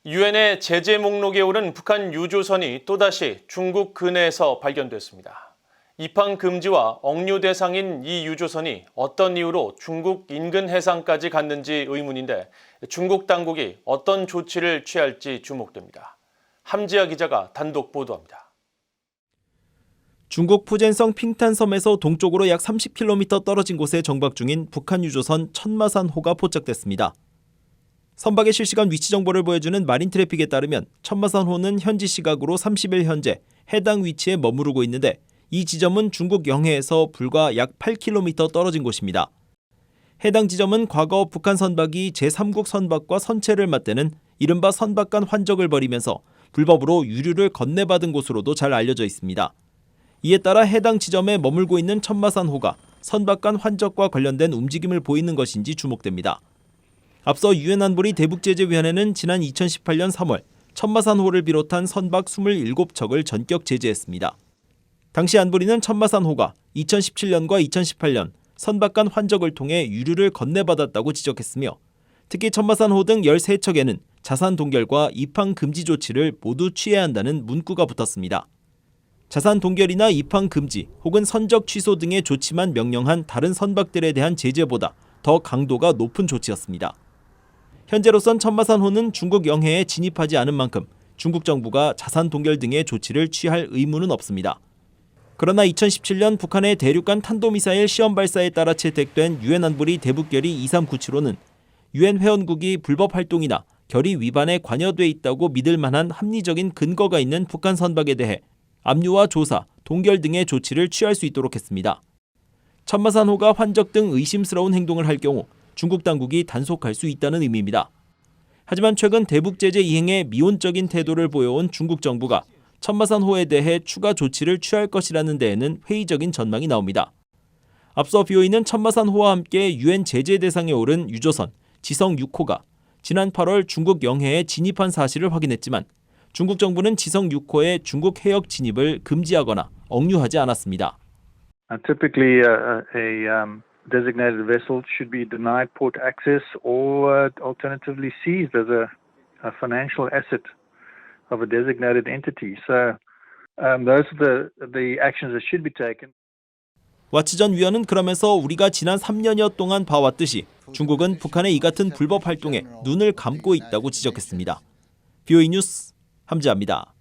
유엔의 제재 목록에 오른 북한 유조선이 또다시 중국 근해에서 발견됐습니다. 입항 금지와 억류 대상인 이 유조선이 어떤 이유로 중국 인근 해상까지 갔는지 의문인데 중국 당국이 어떤 조치를 취할지 주목됩니다. 함지아 기자가 단독 보도합니다. 중국 푸젠성 핑탄섬에서 동쪽으로 약 30km 떨어진 곳에 정박 중인 북한 유조선 천마산호가 포착됐습니다. 선박의 실시간 위치 정보를 보여주는 마린 트래픽에 따르면 천마산호는 현지 시각으로 30일 현재 해당 위치에 머무르고 있는데 이 지점은 중국 영해에서 불과 약 8km 떨어진 곳입니다. 해당 지점은 과거 북한 선박이 제3국 선박과 선체를 맞대는 이른바 선박 간 환적을 벌이면서 불법으로 유류를 건네받은 곳으로도 잘 알려져 있습니다. 이에 따라 해당 지점에 머물고 있는 천마산호가 선박 간 환적과 관련된 움직임을 보이는 것인지 주목됩니다. 앞서 유엔 안보리 대북제재위원회는 지난 2018년 3월 천마산호를 비롯한 선박 27척을 전격 제재했습니다. 당시 안보리는 천마산호가 2017년과 2018년 선박 간 환적을 통해 유류를 건네받았다고 지적했으며 특히 천마산호 등 13척에는 자산 동결과 입항 금지 조치를 모두 취해야 한다는 문구가 붙었습니다. 자산 동결이나 입항 금지 혹은 선적 취소 등의 조치만 명령한 다른 선박들에 대한 제재보다 더 강도가 높은 조치였습니다. 현재로선 천마산호는 중국 영해에 진입하지 않은 만큼 중국 정부가 자산 동결 등의 조치를 취할 의무는 없습니다. 그러나 2017년 북한의 대륙간 탄도미사일 시험 발사에 따라 채택된 유엔 안보리 대북결의 2397호는 유엔 회원국이 불법 활동이나 결의 위반에 관여돼 있다고 믿을 만한 합리적인 근거가 있는 북한 선박에 대해 압류와 조사, 동결 등의 조치를 취할 수 있도록 했습니다. 천마산호가 환적 등 의심스러운 행동을 할 경우 중국 당국이 단속할 수 있다는 의미입니다. 하지만 최근 대북 제재 이행에 미온적인 태도를 보여온 중국 정부가 천마산호에 대해 추가 조치를 취할 것이라는 데에는 회의적인 전망이 나옵니다. 앞서 BOE는 천마산호와 함께 유엔 제재 대상에 오른 유조선 지성 6호가 지난 8월 중국 영해에 진입한 사실을 확인했지만 중국 정부는 지성 6호의 중국 해역 진입을 금지하거나 억류하지 않았습니다. Typically, a designated vessel should be denied port access or alternatively seized as a financial asset of a designated entity. So those are the actions that should be taken. 와치 전 위원은 그러면서 우리가 지난 3년여 동안 봐왔듯이 중국은 북한의 이 같은 불법 활동에 눈을 감고 있다고 지적했습니다. BOE 뉴스 함지아입니다.